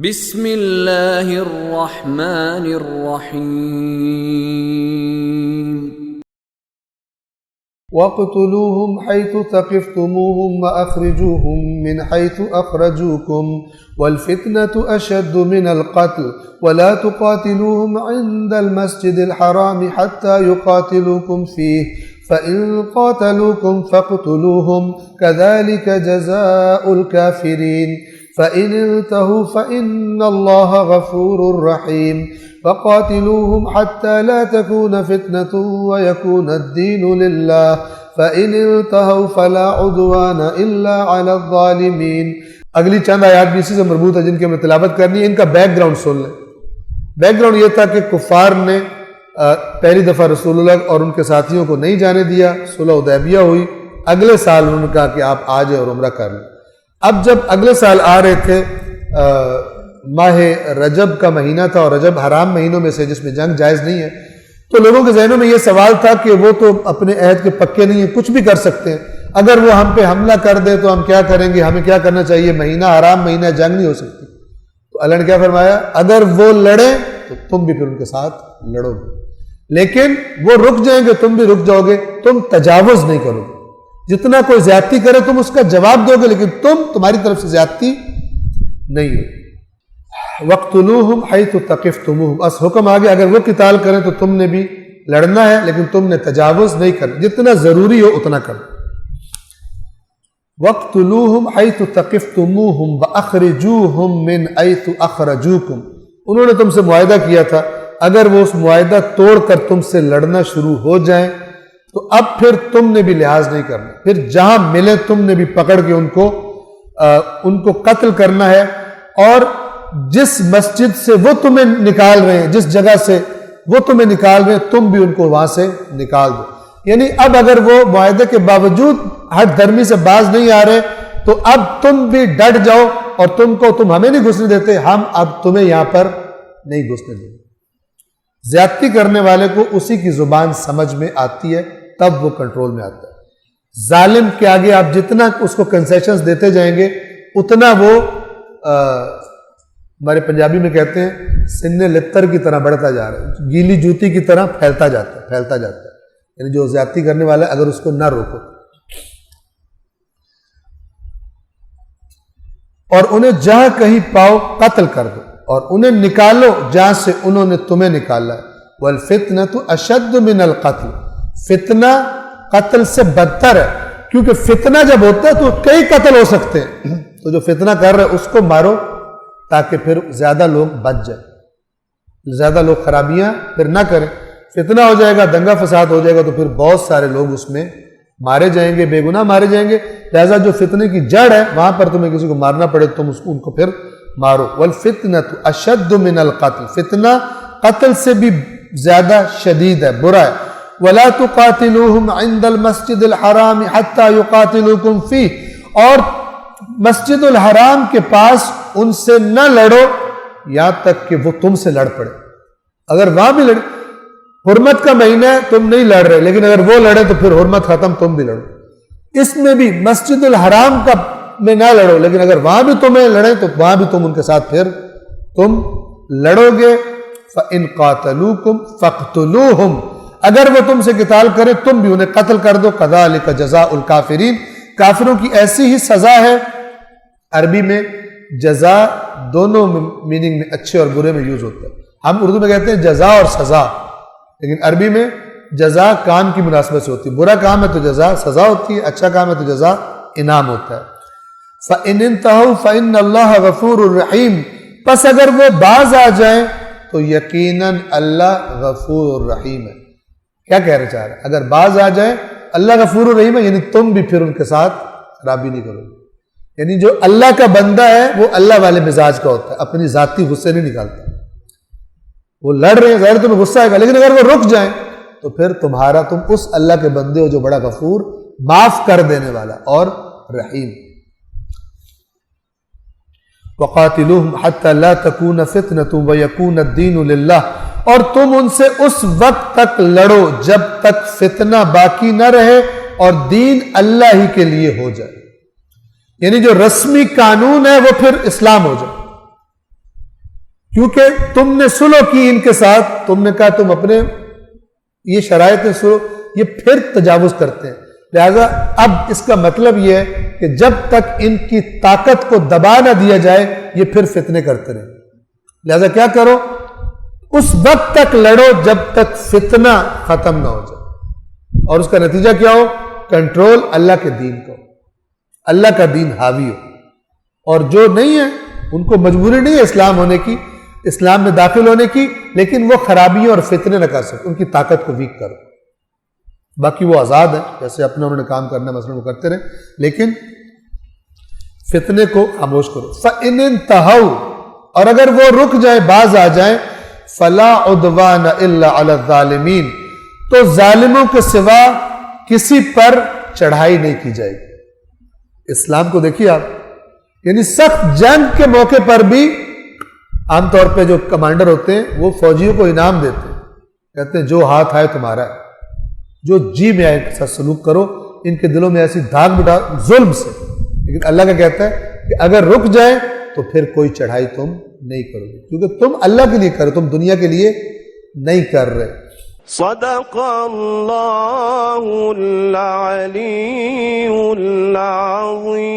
بسم اللہ الرحمن الرحیم وَاقْتُلُوهُمْ حَيْثُ ثَقِفْتُمُوهُمْ وَأَخْرِجُوهُمْ مِنْ حَيْثُ أَخْرَجُوكُمْ وَالْفِتْنَةُ أَشَدُّ مِنَ الْقَتْلِ وَلَا تُقَاتِلُوهُمْ عِنْدَ الْمَسْجِدِ الْحَرَامِ حَتَّى يُقَاتِلُوكُمْ فِيهِ فَإِنْ قَاتَلُوكُمْ فَاقْتُلُوهُمْ كَذَلِكَ جَزَاءُ الْكَافِرِينَ فَإِنِ انْتَهُوا فَإِنَّ اللَّهَ غَفُورٌ رَحِيمٌ وَقَاتِلُوهُمْ حَتَّى لَا تَكُونَ فِتْنَةٌ وَيَكُونَ الدِّينُ لِلَّهِ فَإِنِ انْتَهَوْا فَلَا عُدْوَانَ إِلَّا عَلَى الظَّالِمِينَ۔ اگلی چند آیات بھی اسی سے مربوط ہے جن کی ہمیں تلاوت کرنی ہے۔ ان کا بیک گراؤنڈ سن لیں۔ بیک گراؤنڈ یہ تھا کہ کفار نے پہلی دفعہ رسول اللہ اور ان کے ساتھیوں کو نہیں جانے دیا، صلح حدیبیہ ہوئی، اگلے سال انہوں نے کہا کہ آپ آ جائیں اور عمرہ کر لیں۔ اب جب اگلے سال آ رہے تھے، ماہ رجب کا مہینہ تھا اور رجب حرام مہینوں میں سے جس میں جنگ جائز نہیں ہے، تو لوگوں کے ذہنوں میں یہ سوال تھا کہ وہ تو اپنے عہد کے پکے نہیں ہیں، کچھ بھی کر سکتے ہیں، اگر وہ ہم پہ حملہ کر دے تو ہم کیا کریں گے، ہمیں کیا کرنا چاہیے، مہینہ حرام مہینہ، جنگ نہیں ہو سکتی۔ تو اللہ نے کیا فرمایا، اگر وہ لڑیں تو تم بھی پھر ان کے ساتھ لڑو گے، لیکن وہ رک جائیں گے، تم بھی رک جاؤ گے، تم تجاوز نہیں کرو گے، جتنا کوئی زیادتی کرے تم اس کا جواب دو گے، لیکن تمہاری طرف سے زیادتی نہیں ہو۔ وَاقْتُلُوهُمْ حَيْثُ ثَقِفْتُمُوهُمْ، بس حکم آگے، اگر وہ قتال کریں تو تم نے بھی لڑنا ہے، لیکن تم نے تجاوز نہیں کرنا، جتنا ضروری ہو اتنا کرو۔ وَاقْتُلُوهُمْ حَيْثُ ثَقِفْتُمُوهُمْ وَأَخْرِجُوهُمْ مِنْ حَيْثُ أَخْرَجُوكُمْ، انہوں نے تم سے معاہدہ کیا تھا، اگر وہ اس معاہدہ توڑ کر تم سے لڑنا شروع ہو جائیں تو اب پھر تم نے بھی لحاظ نہیں کرنا، پھر جہاں ملے تم نے بھی پکڑ کے ان کو قتل کرنا ہے، اور جس مسجد سے وہ تمہیں نکال رہے ہیں، جس جگہ سے وہ تمہیں نکال رہے ہیں، تم بھی ان کو وہاں سے نکال دو۔ یعنی اب اگر وہ معاہدے کے باوجود ہٹ دھرمی سے باز نہیں آ رہے تو اب تم بھی ڈٹ جاؤ، اور تم ہمیں نہیں گھسنے دیتے، ہم اب تمہیں یہاں پر نہیں گھسنے دیں۔ زیادتی کرنے والے کو اسی کی زبان سمجھ میں آتی ہے، تب وہ کنٹرول میں آتا ہے۔ ظالم کے آگے آپ جتنا اس کو کنسیشنز دیتے جائیں گے اتنا وہ ہمارے پنجابی میں کہتے ہیں سن لتر کی طرح بڑھتا جا رہا ہے، گیلی جوتی کی طرح پھیلتا جاتا ہے۔ یعنی جو زیادتی کرنے والا ہے اگر اس کو نہ روکو، اور انہیں جہاں کہیں پاؤ قتل کر دو، اور انہیں نکالو جہاں سے انہوں نے تمہیں نکالا ہے۔ وَالْفِتْنَةُ أَشَدُّ مِنَ الْقَتْلِ، فتنہ قتل سے بدتر ہے، کیونکہ فتنہ جب ہوتا ہے تو کئی قتل ہو سکتے ہیں، تو جو فتنہ کر رہے اس کو مارو تاکہ پھر زیادہ لوگ بچ جائیں، زیادہ لوگ خرابیاں پھر نہ کریں۔ فتنہ ہو جائے گا، دنگا فساد ہو جائے گا تو پھر بہت سارے لوگ اس میں مارے جائیں گے، بے گناہ مارے جائیں گے، لہذا جو فتنے کی جڑ ہے وہاں پر تمہیں کسی کو مارنا پڑے تم ان کو پھر مارو۔ وَالْفِتْنَةُ أَشَدُّ مِنَ الْقَتْلِ، فتنہ قتل سے بھی زیادہ شدید ہے، برا ہے۔ وَلَا تُقَاتِلُوهُمْ عِنْدَ الْمَسْجِدِ الْحَرَامِ حَتَّى يُقَاتِلُوكُمْ فِيهِ، اور مسجد الحرام کے پاس ان سے نہ لڑو یہاں تک کہ وہ تم سے لڑ پڑے۔ اگر وہاں بھی لڑے، حرمت کا مہینہ ہے، تم نہیں لڑ رہے، لیکن اگر وہ لڑے تو پھر حرمت ختم، تم بھی لڑو۔ اس میں بھی مسجد الحرام کا میں نہ لڑو، لیکن اگر وہاں بھی تمہیں لڑیں تو وہاں بھی تم ان کے ساتھ پھر تم لڑو گے۔ فَإِنْ قَاتَلُوكُمْ فَاقْتُلُوهُمْ، اگر وہ تم سے قتال کرے تم بھی انہیں قتل کر دو۔ كَذَلِكَ جَزَاءُ الْكَافِرِينَ، کافروں کی ایسی ہی سزا ہے۔ عربی میں جزا دونوں میننگ میں، اچھے اور برے میں یوز ہوتا ہے۔ ہم اردو میں کہتے ہیں جزا اور سزا، لیکن عربی میں جزا کام کی مناسبت سے ہوتی ہے، برا کام ہے تو جزا سزا ہوتی ہے، اچھا کام ہے تو جزا انعام ہوتا ہے۔ فَإِنِ انْتَهُوا فَإِنَّ اللَّهَ غَفُورٌ رَحِيمٌ، پس اگر وہ باز آ جائیں تو یقیناً اللہ غفور الرحیم ہے۔ کیا کہہ رہے چاہ رہے ہیں؟ اگر باز آ جائیں اللہ غفور الرحیم ہے، یعنی تم بھی پھر ان کے ساتھ خرابی نہیں کرو گے۔ یعنی جو اللہ کا بندہ ہے وہ اللہ والے مزاج کا ہوتا ہے، اپنی ذاتی غصے نہیں نکالتا۔ وہ لڑ رہے ہیں، ظاہر تمہیں غصہ آئے گا، لیکن اگر وہ رک جائیں تو پھر تم اس اللہ کے بندے ہو جو بڑا غفور، معاف کر دینے والا اور رحیم۔ وَقَاتِلُوهُمْ حَتَّى لَا تَكُونَ فِتْنَةٌ وَيَكُونَ الدِّينُ لِلَّهِ، اور تم ان سے اس وقت تک لڑو جب تک فتنہ باقی نہ رہے اور دین اللہ ہی کے لیے ہو جائے، یعنی جو رسمی قانون ہے وہ پھر اسلام ہو جائے۔ کیونکہ تم نے سلو کی ان کے ساتھ، تم نے کہا تم اپنے یہ شرائط سلو، یہ پھر تجاوز کرتے ہیں. لہذا اب اس کا مطلب یہ ہے کہ جب تک ان کی طاقت کو دبا نہ دیا جائے یہ پھر فتنے کرتے رہیں. لہذا کیا کرو، اس وقت تک لڑو جب تک فتنہ ختم نہ ہو جائے، اور اس کا نتیجہ کیا ہو، کنٹرول اللہ کے دین کو، اللہ کا دین حاوی ہو. اور جو نہیں ہے ان کو مجبوری نہیں ہے اسلام ہونے کی، اسلام میں داخل ہونے کی، لیکن وہ خرابیوں اور فتنے نہ کر سکتے، ان کی طاقت کو ویک کرو. باقی وہ آزاد ہے، جیسے اپنے انہوں نے کام کرنا مثلا وہ کرتے رہے، لیکن فتنے کو خاموش کرو. فَإِنِ انْتَهَوْا، اور اگر وہ رک جائیں، باز آ جائیں، فَلَا عُدْوَانَ إِلَّا عَلَى الظَّالِمِينَ، تو ظالموں کے سوا کسی پر چڑھائی نہیں کی جائے گی. اسلام کو دیکھیے آپ، یعنی سخت جنگ کے موقع پر بھی عام طور پہ جو کمانڈر ہوتے ہیں وہ فوجیوں کو انعام دیتے ہیں، کہتے ہیں جو ہاتھ آئے تمہارا ہے، جو جی میں آئے کے ساتھ سلوک کرو. ان کے دلوں میں ایسی داغ بٹھا ظلم سے. لیکن اللہ کا کہتا ہے کہ اگر رک جائیں تو پھر کوئی چڑھائی تم نہیں کرو گے، کیونکہ تم اللہ کے لیے کرو، تم دنیا کے لیے نہیں کر رہے. صدق اللہ العلی العظیم.